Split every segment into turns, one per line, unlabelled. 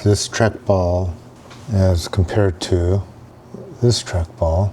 this trackball as compared to this trackball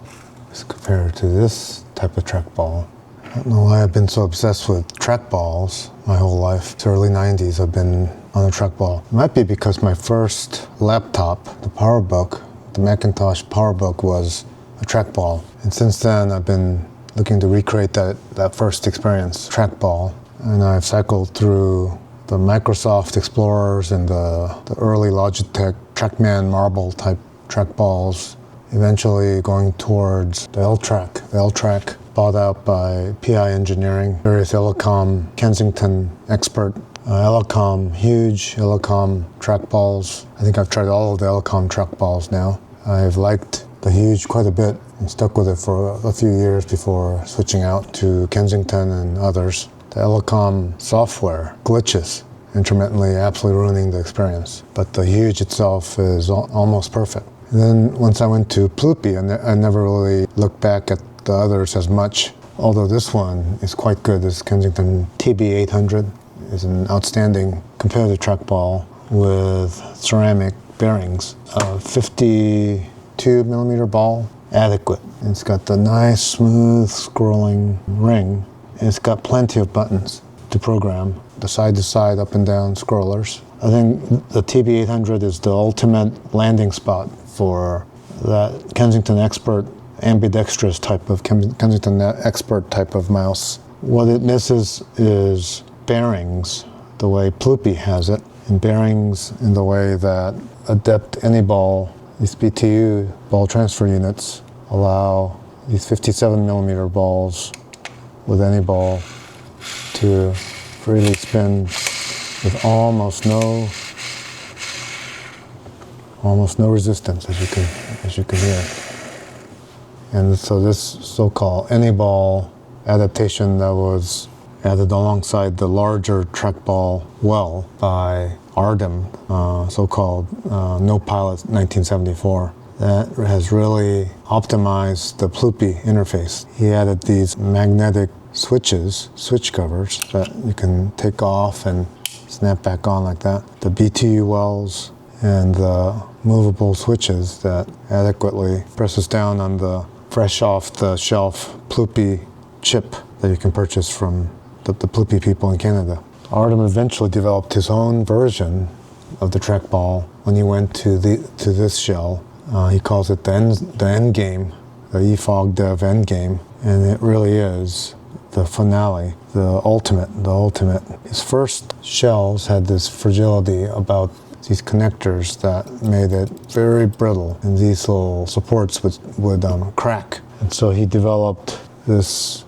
as compared to this type of trackball. I don't know why I've been so obsessed with trackballs my whole life. Since the early 90s I've been on a trackball. It might be because my first laptop, the PowerBook, the Macintosh PowerBook, was a trackball. And since then I've been looking to recreate that first experience, trackball. And I've cycled through the Microsoft Explorers and the early Logitech Trackman Marble type trackballs, eventually going towards the L-Track. The L-Track, bought out by PI Engineering, various Elecom, Kensington expert, Elecom, huge Elecom trackballs. I think I've tried all of the Elecom trackballs now. I've liked the huge quite a bit and stuck with it for a few years before switching out to Kensington and others. The Elecom software glitches intermittently, absolutely ruining the experience. But the huge itself is almost perfect. And then once I went to Ploopy, I never really looked back at the others as much, although this one is quite good. This Kensington TB800 is an outstanding competitive trackball with ceramic bearings. A 52 millimeter ball, adequate. It's got the nice smooth scrolling ring. It's got plenty of buttons to program, the side-to-side, up and down scrollers. I think the TB800 is the ultimate landing spot for that Kensington Expert ambidextrous type of Kensington Expert type of mouse. What it misses is bearings, the way Ploopy has it, and bearings in the way that Adept AnyBall, these BTU ball transfer units, allow these 57 millimeter balls with any ball to freely spin with almost no resistance, as you can hear. And so this so-called any ball adaptation that was added alongside the larger trackball well by Ardem, so-called No Pilot 1974. That has really optimized the Ploopy interface. He added these magnetic switch covers that you can take off and snap back on like that. The BTU wells and the movable switches that adequately presses down on the fresh off the shelf Ploopy chip that you can purchase from the Ploopy people in Canada. Ardem eventually developed his own version of the trackball when he went to this shell. He calls it the EndGame, the eFog Dev EndGame, and it really is the finale, the ultimate. His first shells had this fragility about these connectors that made it very brittle, and these little supports would crack. And so he developed this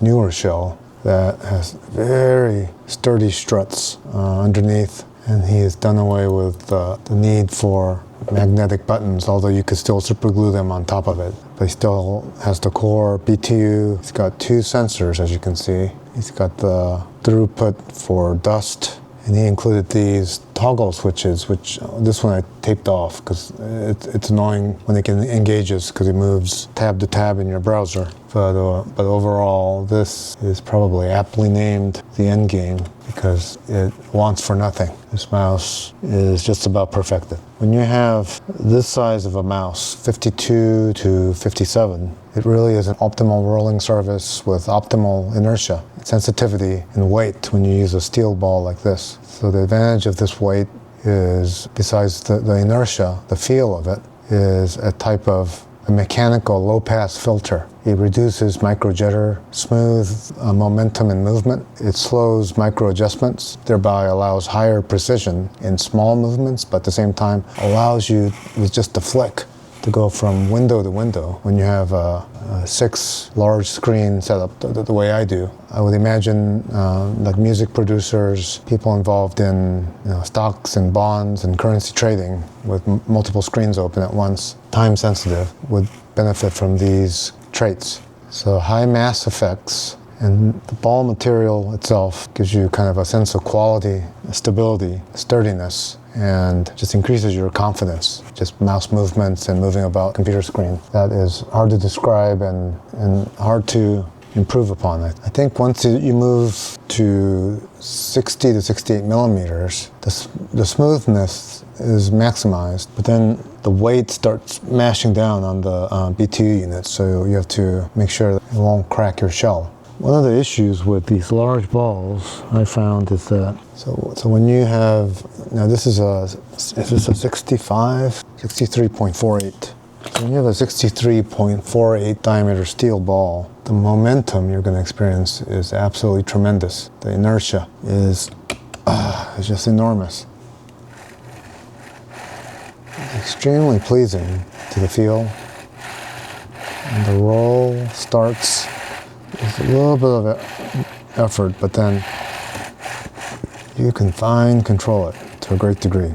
newer shell that has very sturdy struts underneath, and he has done away with the need for magnetic buttons, although you could still super glue them on top of it. But he still has the core BTU. He's got two sensors, as you can see. He's got the throughput for dust, and he included these toggle switches, which this one I taped off because it's annoying when it engages because it moves tab to tab in your browser. But overall, this is probably aptly named the EndGame because it wants for nothing. This mouse is just about perfected. When you have this size of a mouse, 52 to 57, it really is an optimal rolling surface with optimal inertia, sensitivity, and weight when you use a steel ball like this. So the advantage of this weight is, besides the inertia, the feel of it, is a type of a mechanical low-pass filter. It reduces micro-jitter, smooth momentum and movement. It slows micro-adjustments, thereby allows higher precision in small movements, but at the same time allows you, with just a flick, to go from window to window. When you have a 6 large screen setup the way I do, I would imagine like music producers, people involved in stocks and bonds and currency trading with multiple screens open at once, time sensitive, would benefit from these traits. So high mass effects, and the ball material itself gives you kind of a sense of quality, stability, sturdiness, and just increases your confidence. Just mouse movements and moving about computer screen. That is hard to describe and hard to improve upon it. I think once you move to 60 to 68 millimeters, the smoothness is maximized, but then the weight starts mashing down on the BTU unit, so you have to make sure that it won't crack your shell. One of the issues with these large balls I found is that, so when you have, now this is a 65, 63.48. So when you have a 63.48 diameter steel ball, the momentum you're going to experience is absolutely tremendous. The inertia is just enormous. It's extremely pleasing to the feel. And the roll starts with a little bit of effort, but then you can fine control it to a great degree.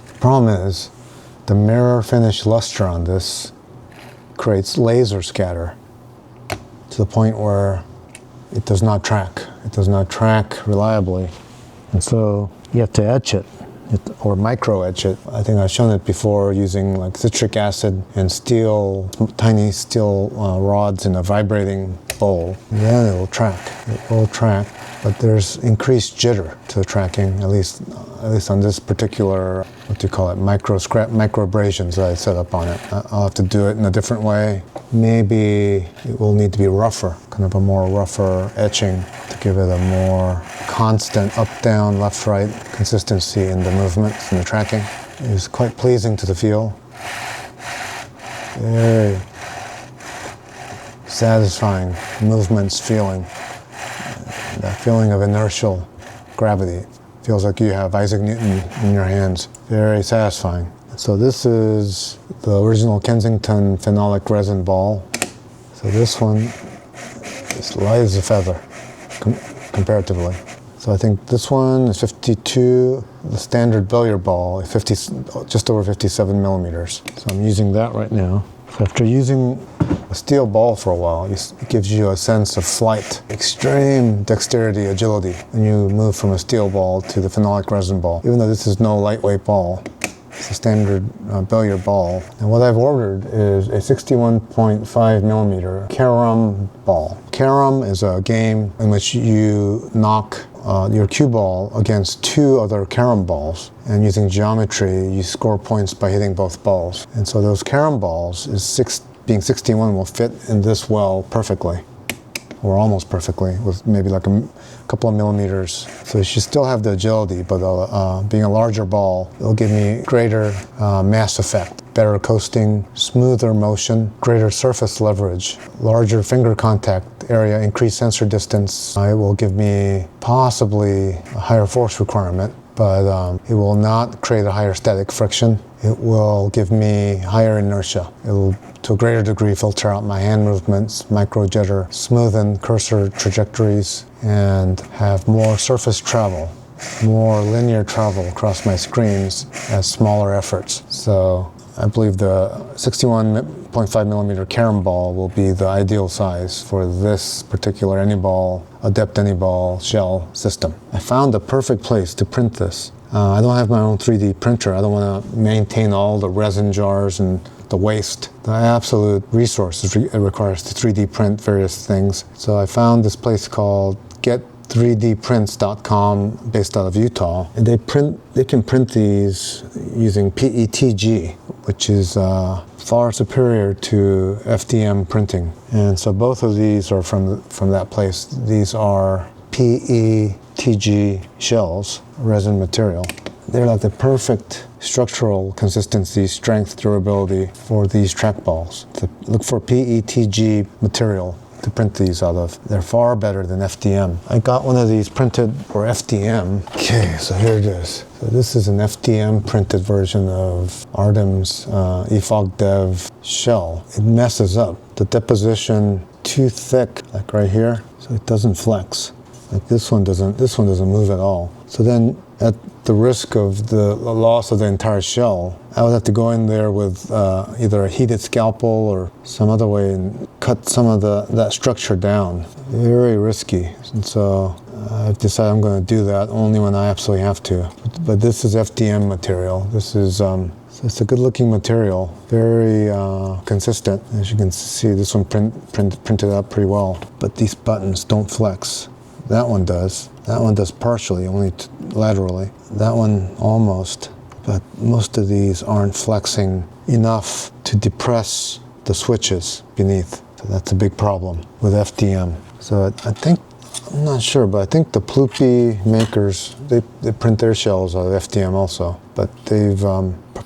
The problem is the mirror finish luster on this creates laser scatter to the point where it does not track. It does not track reliably. And so you have to etch it or micro etch it. I think I've shown it before using like citric acid and steel, tiny steel rods in a vibrating bowl. Then it will track. It will track, but there's increased jitter to the tracking, at least on this particular, what do you call it, micro abrasions that I set up on it. I'll have to do it in a different way. Maybe it will need to be rougher, kind of a more rougher etching to give it a more constant up, down, left, right consistency in the movements and the tracking. It's quite pleasing to the feel. Very satisfying movements feeling. That feeling of inertial gravity. Feels like you have Isaac Newton in your hands. Very satisfying. So this is the original Kensington phenolic resin ball. So this one is light as a feather, comparatively. So I think this one is 52. The standard billiard ball is just over 57 millimeters. So I'm using that right now. So after using a steel ball for a while, it gives you a sense of flight, extreme dexterity, agility, when you move from a steel ball to the phenolic resin ball. Even though this is no lightweight ball, it's a standard billiard ball. And what I've ordered is a 61.5 millimeter carrom ball. Carrom is a game in which you knock your cue ball against two other carrom balls, and using geometry you score points by hitting both balls. And so those carrom balls, being 61, will fit in this well perfectly, or almost perfectly, with maybe like a couple of millimeters. So you should still have the agility, but being a larger ball, it'll give me greater mass effect, better coasting, smoother motion, greater surface leverage, larger finger contact area, increased sensor distance. It will give me possibly a higher force requirement, but it will not create a higher static friction. It will give me higher inertia. It will, to a greater degree, filter out my hand movements, micro jitter, smoothen cursor trajectories, and have more surface travel, more linear travel across my screens at smaller efforts. So I believe the 61.5 millimeter carrom ball will be the ideal size for this particular Adept Any-Ball shell system. I found the perfect place to print this. I don't have my own 3D printer. I don't want to maintain all the resin jars and the waste. The absolute resource it requires to 3D print various things. So I found this place called Get3dprints.com, based out of Utah. And they can print these using PETG, which is far superior to FDM printing. And so both of these are from that place. These are PETG shells, resin material. They're like the perfect structural consistency, strength, durability for these trackballs. So look for PETG material to print these out of. They're far better than FDM. I got one of these printed for FDM. Okay, so here it is. So this is an FDM printed version of Artem's eFog Dev shell. It messes up. The deposition too thick, like right here, so it doesn't flex. Like this one doesn't move at all. So then at the risk of the loss of the entire shell, I would have to go in there with either a heated scalpel or some other way and cut some of that structure down. Very risky. And so I've decided I'm going to do that only when I absolutely have to. but this is FDM material. This is it's a good-looking material, very consistent. As you can see, this one printed out pretty well. But these buttons don't flex. That one does. That one does partially, only laterally. That one almost. But most of these aren't flexing enough to depress the switches beneath. So that's a big problem with FDM. So I think, I'm not sure, but I think the Ploopy makers, they print their shells out of FDM also. But they've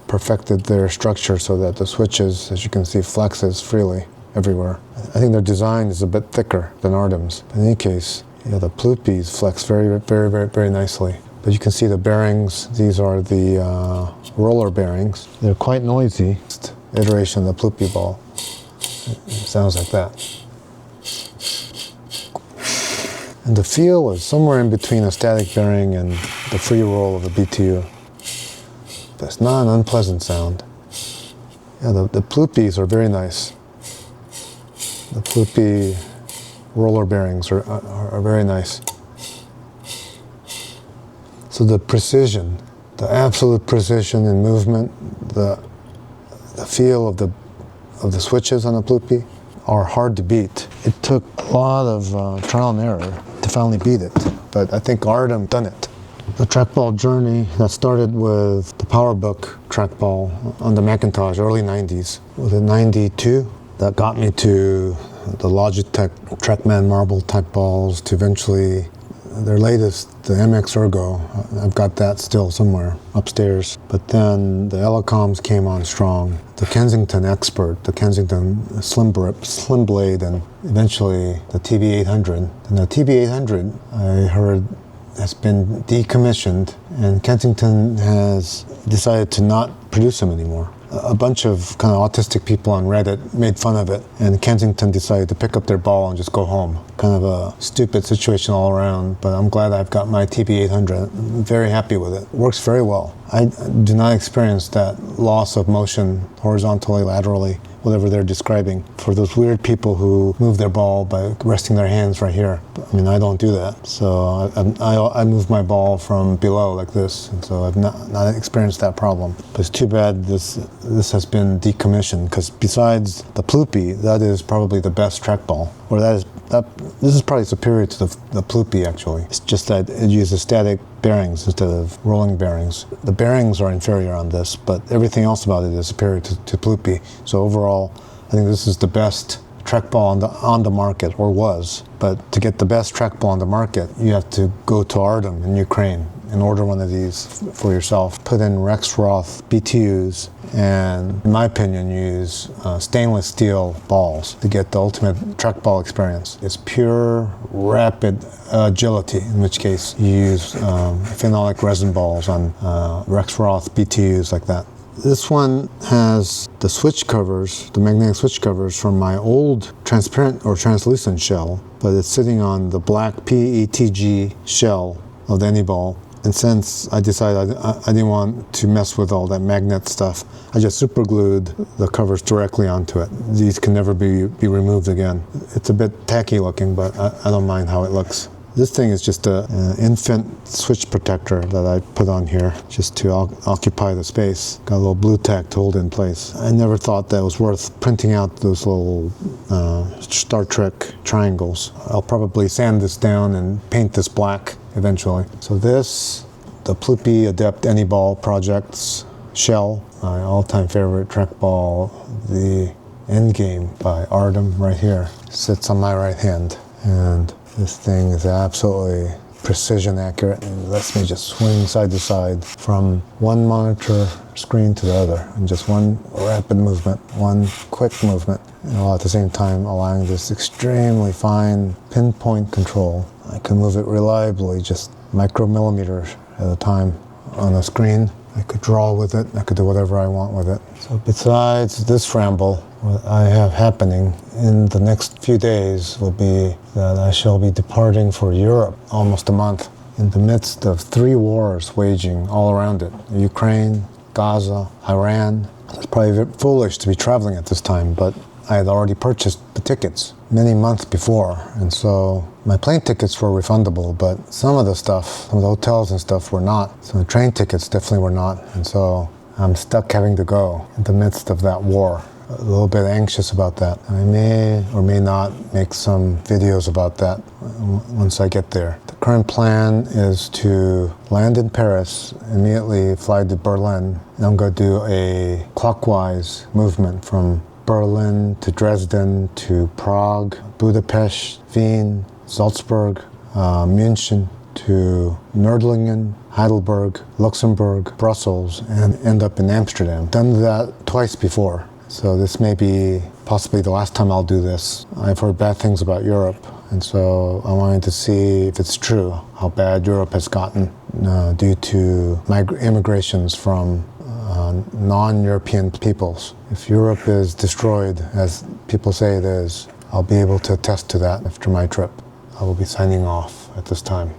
perfected their structure so that the switches, as you can see, flexes freely everywhere. I think their design is a bit thicker than Artem's. In any case, yeah, the Ploopys flex very nicely. But you can see the bearings. These are the roller bearings. They're quite noisy. Iteration of the Ploopy ball. It sounds like that. And the feel is somewhere in between a static bearing and the free roll of the BTU. But it's not an unpleasant sound. Yeah, the Ploopys are very nice. The Ploopy roller bearings are very nice. So the precision, the absolute precision in movement, the feel of the switches on the Ploopy are hard to beat. It took a lot of trial and error to finally beat it, but I think Artem done it. The trackball journey that started with the PowerBook trackball on the Macintosh, early 90s. Was it 92? That got me to the Logitech Trackman marble type balls, to eventually their latest, the MX Ergo. I've got that still somewhere upstairs. But then the Elacoms came on strong. The Kensington Expert, the Kensington Slim Blade, and eventually the TB800. And the TB800, I heard, has been decommissioned, and Kensington has decided to not produce them anymore. A bunch of kind of autistic people on Reddit made fun of it, and Kensington decided to pick up their ball and just go home. Kind of a stupid situation all around, but I'm glad I've got my TB800. I'm very happy with it. Works very well. I do not experience that loss of motion horizontally, laterally, whatever they're describing. For those weird people who move their ball by resting their hands right here. I mean, I don't do that. So I move my ball from below like this, and so I've not experienced that problem. But it's too bad this has been decommissioned, because besides the Ploopy, that is probably the best trackball. Or this is probably superior to the Ploopy, actually. It's just that it uses static bearings instead of rolling bearings. The bearings are inferior on this, but everything else about it is superior to Ploopy. So overall, I think this is the best trackball on the market, or was. But to get the best trackball on the market, you have to go to Artem in Ukraine and order one of these for yourself. Put in Rexroth BTUs, and in my opinion, use stainless steel balls to get the ultimate trackball experience. It's pure, rapid agility, in which case you use phenolic resin balls on Rexroth BTUs like that. This one has the switch covers, the magnetic switch covers from my old transparent or translucent shell, but it's sitting on the black PETG shell of the Anyball. And since I decided I didn't want to mess with all that magnet stuff, I just super glued the covers directly onto it. These can never be removed again. It's a bit tacky looking, but I don't mind how it looks. This thing is just an infant switch protector that I put on here just to occupy the space. Got a little blue tack to hold it in place. I never thought that it was worth printing out those little Star Trek triangles. I'll probably sand this down and paint this black eventually. So this, the Ploopy Adept Anyball Projects shell, my all-time favorite trackball, the EndGame by Artem right here, sits on my right hand. And this thing is absolutely precision accurate, and lets me just swing side to side from one monitor screen to the other in just one rapid movement, one quick movement, and all at the same time allowing this extremely fine pinpoint control. I can move it reliably, just micromillimeters at a time on the screen. I could draw with it, I could do whatever I want with it. So besides this ramble, what I have happening in the next few days will be that I shall be departing for Europe almost a month in the midst of 3 wars waging all around it. Ukraine, Gaza, Iran. It's probably foolish to be traveling at this time, but I had already purchased the tickets many months before, and so My plane tickets were refundable, but some of the stuff, some of the hotels and stuff were not. So the train tickets definitely were not. And so I'm stuck having to go in the midst of that war. A little bit anxious about that. I may or may not make some videos about that once I get there. The current plan is to land in Paris, immediately fly to Berlin, and I'm going to do a clockwise movement from Berlin to Dresden to Prague, Budapest, Wien, Salzburg, München to Nördlingen, Heidelberg, Luxembourg, Brussels, and end up in Amsterdam. Done that twice before. So this may be possibly the last time I'll do this. I've heard bad things about Europe, and so I wanted to see if it's true, how bad Europe has gotten due to immigrations from non-European peoples. If Europe is destroyed, as people say it is, I'll be able to attest to that after my trip. I will be signing off at this time.